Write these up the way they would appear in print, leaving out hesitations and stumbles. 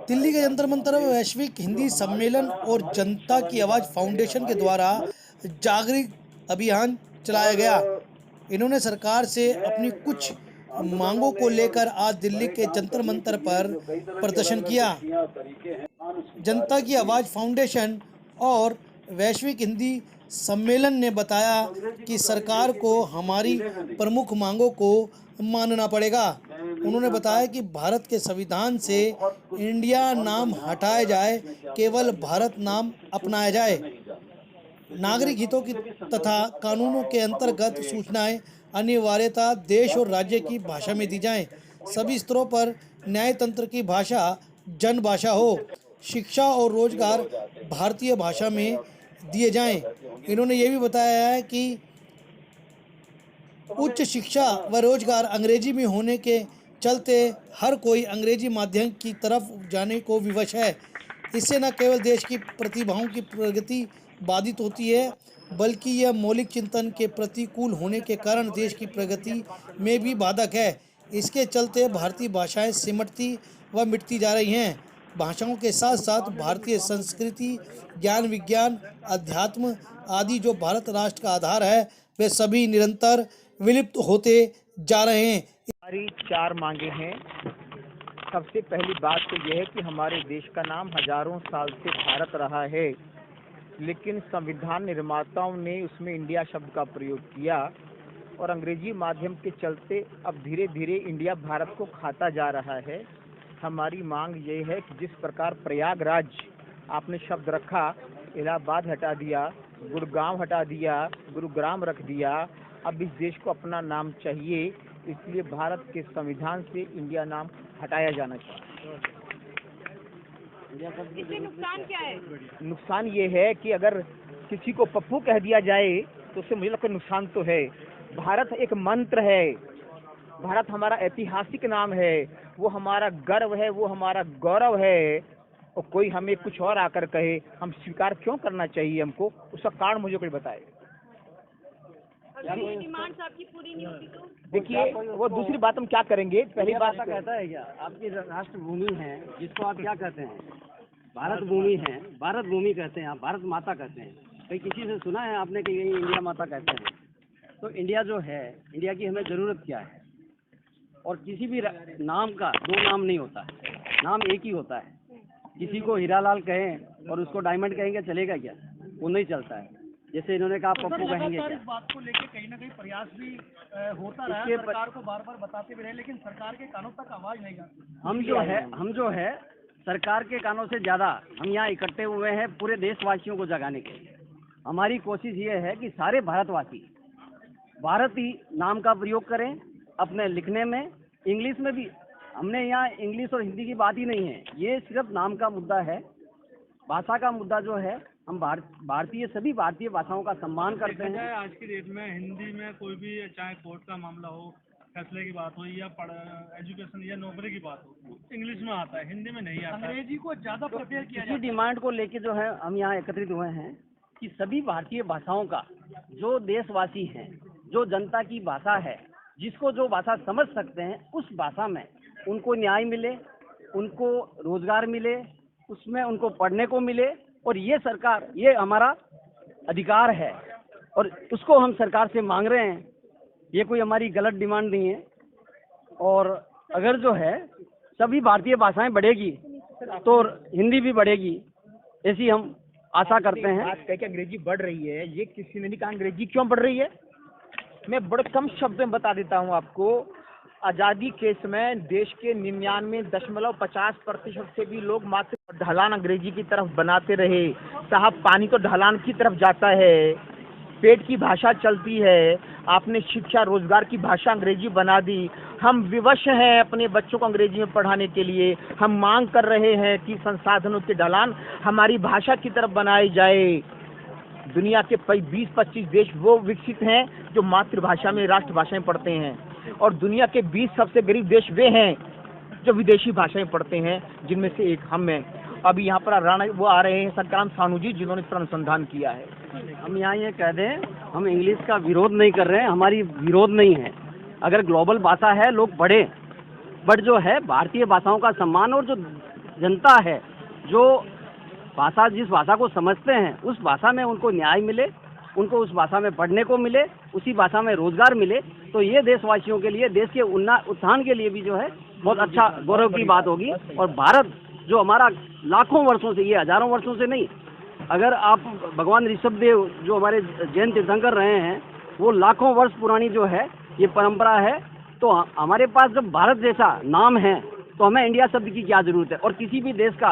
दिल्ली के जंतर मंतर में वैश्विक हिंदी सम्मेलन और जनता की आवाज़ फाउंडेशन के द्वारा जागरूक अभियान चलाया गया। इन्होंने सरकार से अपनी कुछ मांगों को लेकर आज दिल्ली के जंतर मंतर पर प्रदर्शन किया। जनता की आवाज़ फाउंडेशन और वैश्विक हिंदी सम्मेलन ने बताया कि सरकार को हमारी प्रमुख मांगों को मानना पड़ेगा। उन्होंने बताया कि भारत के संविधान से इंडिया नाम हटाया जाए, केवल भारत नाम अपनाया जाए। नागरिक हितों की तथा कानूनों के अंतर्गत सूचनाएं अनिवार्यता देश और राज्य की भाषा में दी जाएं। सभी स्तरों पर न्याय तंत्र की भाषा जन भाषा हो। शिक्षा और रोजगार भारतीय भाषा में दिए जाएं। इन्होंने ये भी बताया है कि उच्च शिक्षा व रोजगार अंग्रेजी में होने के चलते हर कोई अंग्रेजी माध्यम की तरफ जाने को विवश है। इससे न केवल देश की प्रतिभाओं की प्रगति बाधित होती है, बल्कि यह मौलिक चिंतन के प्रतिकूल होने के कारण देश की प्रगति में भी बाधक है। इसके चलते भारतीय भाषाएं सिमटती व मिटती जा रही हैं। भाषाओं के साथ साथ भारतीय संस्कृति, ज्ञान, विज्ञान, अध्यात्म आदि जो भारत राष्ट्र का आधार है, वे सभी निरंतर विलुप्त होते जा रहे हैं। हमारी 4 मांगे हैं। सबसे पहली बात तो यह है कि हमारे देश का नाम हजारों साल से भारत रहा है, लेकिन संविधान निर्माताओं ने उसमें इंडिया शब्द का प्रयोग किया और अंग्रेजी माध्यम के चलते अब धीरे धीरे इंडिया भारत को खाता जा रहा है। हमारी मांग ये है कि जिस प्रकार प्रयागराज आपने शब्द रखा, इलाहाबाद हटा दिया, गुड़गांव हटा दिया, गुरुग्राम रख दिया, अब इस देश को अपना नाम चाहिए, इसलिए भारत के संविधान से इंडिया नाम हटाया जाना चाहिए। इससे नुकसान क्या है? नुकसान ये है कि अगर किसी को पप्पू कह दिया जाए तो उससे मुझे लगता है नुकसान तो है। भारत एक मंत्र है, भारत हमारा ऐतिहासिक नाम है, वो हमारा गर्व है, वो हमारा गौरव है, और कोई हमें कुछ और आकर कहे हम स्वीकार क्यों करना चाहिए हमको? उसका कारण मुझे कोई बताए। अगर डिमांड्स आपकी पूरी नहीं होती तो देखिए, वो दूसरी बात हम क्या करेंगे। पहली बात कहता है क्या आपकी राष्ट्र भूमि है, जिसको आप क्या कहते हैं? भारत भूमि है, भारत भूमि कहते हैं, आप भारत माता कहते हैं। कहीं किसी से सुना है आपने कि यही इंडिया माता कहते हैं? तो इंडिया जो है, इंडिया की हमें ज़रूरत क्या है? और किसी भी नाम का 2 नाम नहीं होता है, नाम एक ही होता है। किसी को हीरालाल कहें और उसको डायमंड कहेंगे, चलेगा क्या? वो नहीं चलता है। जैसे इन्होंने कहा पप्पू कहेंगे क्या? इस बात को लेकर कहीं ना कहीं प्रयास भी होता रहा, सरकार को बार बार बताते भी रहे, लेकिन सरकार के कानों तक आवाज नहीं जाती। हम जो है सरकार के कानों से ज़्यादा हम यहाँ इकट्ठे हुए हैं पूरे देशवासियों को जगाने के लिए। हमारी कोशिश ये है कि सारे भारतवासी भारती नाम का प्रयोग करें अपने लिखने में। इंग्लिश में भी हमने यहाँ इंग्लिश और हिंदी की बात ही नहीं है, ये सिर्फ नाम का मुद्दा है, भाषा का मुद्दा जो है। हम भारतीय सभी भारतीय भाषाओं का सम्मान करते हैं। आज की डेट में हिंदी में कोई भी, चाहे कोर्ट का मामला हो, फैसले की बात हो, या एजुकेशन या नौकरी की बात हो, इंग्लिश में आता है, हिंदी में नहीं आता। अंग्रेजी को ज्यादा प्रेफर किया जाता है। डिमांड को लेके जो है हम यहाँ एकत्रित हुए हैं कि सभी भारतीय भाषाओं का जो देशवासी हैं, जो जनता की भाषा है, जिसको जो भाषा समझ सकते हैं, उस भाषा में उनको न्याय मिले, उनको रोजगार मिले, उसमें उनको पढ़ने को मिले। और ये सरकार, ये हमारा अधिकार है और उसको हम सरकार से मांग रहे हैं। ये कोई हमारी गलत डिमांड नहीं है। और अगर जो है सभी भारतीय भाषाएं बढ़ेगी तो हिंदी भी बढ़ेगी, ऐसी हम आशा करते हैं। बात कह के अंग्रेजी बढ़ रही है, ये किसी ने नहीं कहा अंग्रेजी क्यों बढ़ रही है। मैं बड़े कम शब्दों में बता देता हूँ आपको। आज़ादी के समय देश के 99.50% से भी लोग मात्र ढलान अंग्रेजी की तरफ बनाते रहे। साहब, पानी तो ढलान की तरफ जाता है, पेट की भाषा चलती है, आपने शिक्षा रोजगार की भाषा अंग्रेजी बना दी। हम विवश हैं अपने बच्चों को अंग्रेजी में पढ़ाने के लिए। हम मांग कर रहे हैं कि संसाधनों के ढलान हमारी भाषा की तरफ बनाई जाए। दुनिया के 20-25 देश वो विकसित हैं जो मातृभाषा में राष्ट्रभाषाएं पढ़ते हैं, और दुनिया के 20 सबसे गरीब देश वे हैं जो विदेशी भाषाएं पढ़ते हैं, जिनमें से एक हम हैं। अभी यहाँ पर राणा वो आ रहे हैं, संक्रांत सानू जी, जिन्होंने इस पर अनुसंधान किया है। हम यहाँ ये कह दें, हम इंग्लिश का विरोध नहीं कर रहे हैं, हमारी विरोध नहीं है। अगर ग्लोबल भाषा है, लोग पढ़ें, बट जो है भारतीय भाषाओं का सम्मान, और जो जनता है जो भाषा, जिस भाषा को समझते हैं उस भाषा में उनको न्याय मिले, उनको उस भाषा में पढ़ने को मिले, उसी भाषा में रोजगार मिले, तो ये देशवासियों के लिए, देश के उत्थान के लिए भी जो है बहुत अच्छा गौरव की बात होगी। और भारत जो हमारा लाखों वर्षों से, ये हजारों वर्षों से नहीं, अगर आप भगवान ऋषभदेव जो हमारे जैन तीर्थंकर रहे हैं, वो लाखों वर्ष पुरानी जो है ये परंपरा है। तो हमारे पास जब भारत जैसा नाम है तो हमें इंडिया शब्द की क्या जरूरत है। और किसी भी देश का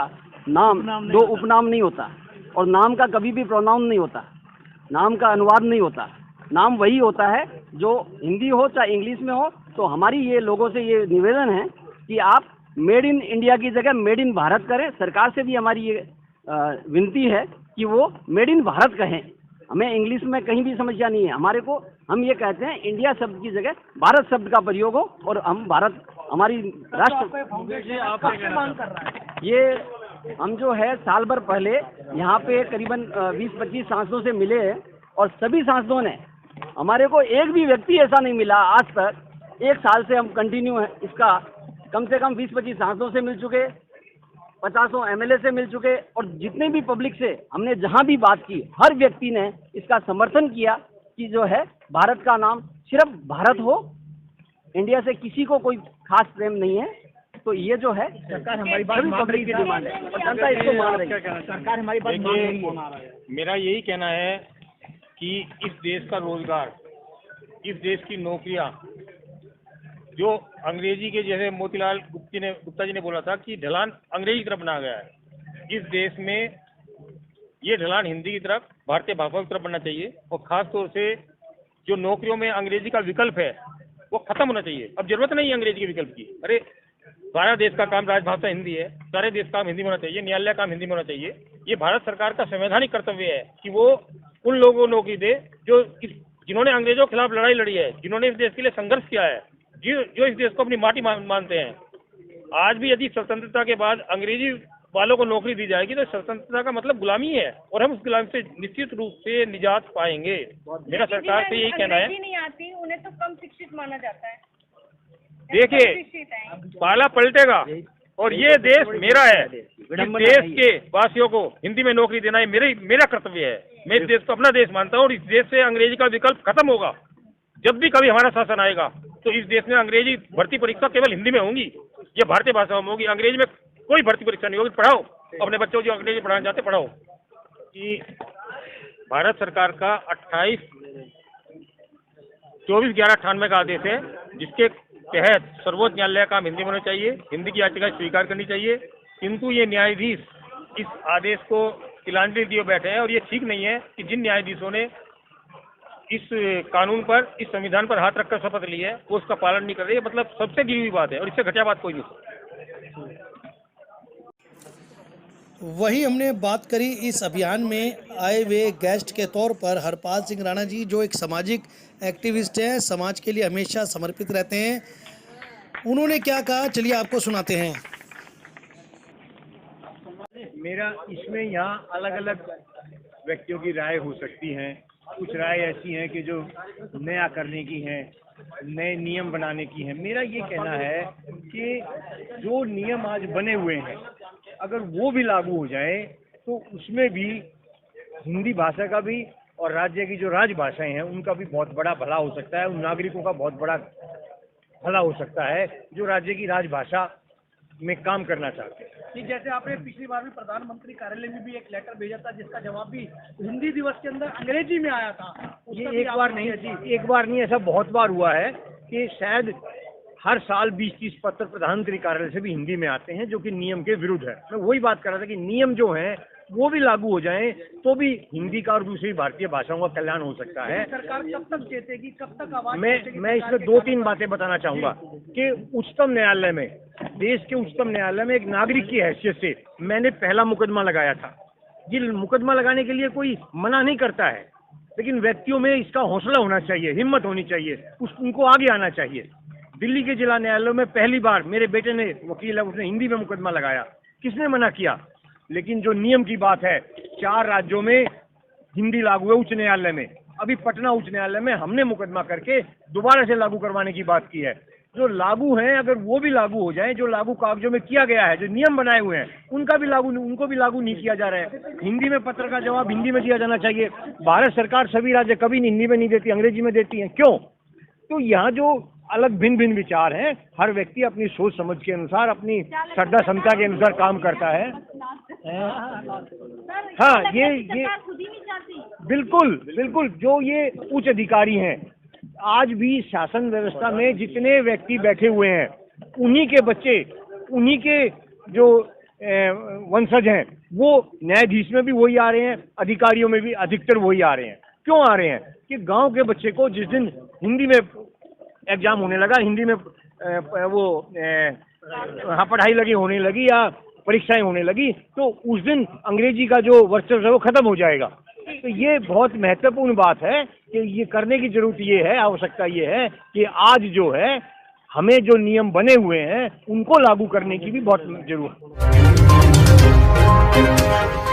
नाम दो उपनाम नहीं होता, और नाम का कभी भी प्रोनाउन नहीं होता, नाम का अनुवाद नहीं होता। नाम वही होता है जो हिंदी हो चाहे इंग्लिश में हो। तो हमारी ये लोगों से ये निवेदन है कि आप मेड इन इंडिया की जगह मेड इन भारत करें। सरकार से भी हमारी ये विनती है कि वो मेड इन भारत कहें। हमें इंग्लिश में कहीं भी समस्या नहीं है, हमारे को, हम ये कहते हैं इंडिया शब्द की जगह भारत शब्द का प्रयोग हो, और हम भारत, हमारी राष्ट्र, ये हम जो है साल भर पहले यहाँ पे करीबन 20-25 सांसदों से मिले, और सभी सांसदों ने, हमारे को एक भी व्यक्ति ऐसा नहीं मिला आज तक, 1 साल से हम कंटिन्यू है इसका, कम से कम 20-25 सांसदों से मिल चुके, 50 एमएलए से मिल चुके, और जितने भी पब्लिक से हमने जहां भी बात की, हर व्यक्ति ने इसका समर्थन किया कि जो है भारत का नाम सिर्फ भारत हो, इंडिया से किसी को कोई खास प्रेम नहीं है। तो ये जो है सरकार हमारी बात मान रही है, और जनता इसको मान रही है, सरकार हमारी बात मान रही है। मेरा यही कहना है कि इस देश का रोजगार, इस देश की नौकरियां, जो अंग्रेजी के, जैसे मोतीलाल गुप्ता जी ने बोला था कि ढलान अंग्रेजी की तरफ बना गया है, इस देश में ये ढलान हिंदी की तरफ, भारतीय भाषा की तरफ बनना चाहिए। और खास तौर से जो नौकरियों में अंग्रेजी का विकल्प है वो खत्म होना चाहिए। अब जरूरत नहीं है अंग्रेजी के विकल्प की। अरे सारा देश का काम राजभाषा हिंदी है, सारे देश का काम हिंदी में होना चाहिए, न्यायालय काम हिंदी में होना चाहिए। ये भारत सरकार का संवैधानिक कर्तव्य है कि वो उन लोगों को नौकरी दे जिन्होंने अंग्रेजों के खिलाफ लड़ाई लड़ी है, जिन्होंने इस देश के लिए संघर्ष किया है, जो इस देश को अपनी माटी मानते हैं। आज भी यदि स्वतंत्रता के बाद अंग्रेजी वालों को नौकरी दी जाएगी तो स्वतंत्रता का मतलब गुलामी है, और हम उस गुलामी से निश्चित रूप से निजात पाएंगे। मेरा सरकार से यही कहना है। अंग्रेजी नहीं आती, उन्हें तो कम शिक्षित माना जाता है। देखिए, पाला पलटेगा, और ये देश मेरा है। इस देश के वासियों को हिंदी में नौकरी देना ये मेरा कर्तव्य है। मैं इस देश को अपना देश मानता हूँ, और इस देश से अंग्रेजी का विकल्प खत्म होगा। जब भी कभी हमारा शासन आएगा तो इस देश में अंग्रेजी भर्ती परीक्षा केवल हिंदी में होंगी, ये भारतीय भाषा में होगी। अंग्रेजी में कोई भर्ती परीक्षा नहीं होगी। पढ़ाओ अपने बच्चों को, जो अंग्रेजी पढ़ाना चाहते पढ़ाओ। कि भारत सरकार का 24/11/98 का आदेश है, जिसके तहत सर्वोच्च न्यायालय का हिंदी में होना चाहिए, हिंदी की याचिका स्वीकार करनी चाहिए। किंतु ये न्यायाधीश इस आदेश को तिलांजलि दिए बैठे हैं, और ये ठीक नहीं है कि जिन न्यायाधीशों ने इस कानून पर, इस संविधान पर हाथ रखकर शपथ ली है, वो उसका पालन नहीं कर रही है। मतलब सबसे गिरी हुई बात है, और इससे घटिया बात कोई नहीं। वहीं हमने बात करी इस अभियान में आए हुए गेस्ट के तौर पर हरपाल सिंह राणा जी, जो एक सामाजिक एक्टिविस्ट हैं, समाज के लिए हमेशा समर्पित रहते हैं। उन्होंने क्या कहा, चलिए आपको सुनाते हैं। मेरा इसमें यहाँ अलग अलग व्यक्तियों की राय हो सकती हैं। कुछ राय ऐसी हैं कि जो नया करने की हैं, नए नियम बनाने की हैं। मेरा ये कहना है कि जो नियम आज बने हुए हैं, अगर वो भी लागू हो जाए तो उसमें भी हिंदी भाषा का भी और राज्य की जो राजभाषाएं हैं उनका भी बहुत बड़ा भला हो सकता है। उन नागरिकों का बहुत बड़ा भला हो सकता है जो राज्य की राजभाषा में काम करना चाहते हैं। जैसे आपने पिछली बार भी प्रधानमंत्री कार्यालय में भी एक लेटर भेजा था, जिसका जवाब भी हिंदी दिवस के अंदर अंग्रेजी में आया था। ये एक बार नहीं, ऐसा बहुत बार हुआ है कि शायद हर साल 20-30 पत्र प्रधानमंत्री कार्यालय से भी हिंदी में आते हैं, जो कि नियम के विरुद्ध है। मैं वही बात कर रहा था कि नियम जो हैं वो भी लागू हो जाएं तो भी हिंदी का और दूसरी भारतीय भाषाओं का कल्याण हो सकता है। सरकार कब तक चेतेगी, कब तक आवाज? मैं इसमें 2-3 बातें बताना चाहूंगा कि उच्चतम न्यायालय में, देश के उच्चतम न्यायालय में एक नागरिक की हैसियत से मैंने पहला मुकदमा लगाया था। ये मुकदमा लगाने के लिए कोई मना नहीं करता है, लेकिन व्यक्तियों में इसका हौसला होना चाहिए, हिम्मत होनी चाहिए, उनको आगे आना चाहिए। दिल्ली के जिला न्यायालय में पहली बार मेरे बेटे ने, वकील है, उसने हिंदी में मुकदमा लगाया। किसने मना किया? लेकिन जो नियम की बात है, 4 राज्यों में हिंदी लागू है उच्च न्यायालय में। अभी पटना उच्च न्यायालय में हमने मुकदमा करके दोबारा से लागू करवाने की बात की है। जो लागू हैं अगर वो भी लागू हो जाए, जो लागू कागजों में किया गया है, जो नियम बनाए हुए हैं उनको भी लागू नहीं किया जा रहा है। हिंदी में पत्र का जवाब हिंदी में दिया जाना चाहिए। भारत सरकार सभी राज्य कभी हिंदी में नहीं देती, अंग्रेजी में देती है, क्यों? तो यहाँ जो अलग भिन्न भिन्न विचार हैं, हर व्यक्ति अपनी सोच समझ के अनुसार, अपनी श्रद्धा क्षमता के अनुसार काम करता है। हाँ, ये बिल्कुल जो ये उच्च अधिकारी हैं, आज भी शासन व्यवस्था में जितने व्यक्ति बैठे हुए हैं, उन्हीं के बच्चे, उन्हीं के जो वंशज हैं, वो न्यायाधीश में भी वही आ रहे हैं, अधिकारियों में भी अधिकतर वही आ रहे हैं। क्यों आ रहे हैं? कि गांव के बच्चे को जिस दिन हिंदी में एग्जाम होने लगा, हिंदी में पढ़ाई होने लगी या परीक्षाएं होने लगी, तो उस दिन अंग्रेजी का जो वर्चस्व है वो खत्म हो जाएगा। तो ये बहुत महत्वपूर्ण बात है कि ये करने की जरूरत ये है, आवश्यकता ये है कि आज जो है हमें जो नियम बने हुए हैं उनको लागू करने की भी बहुत जरूरत है।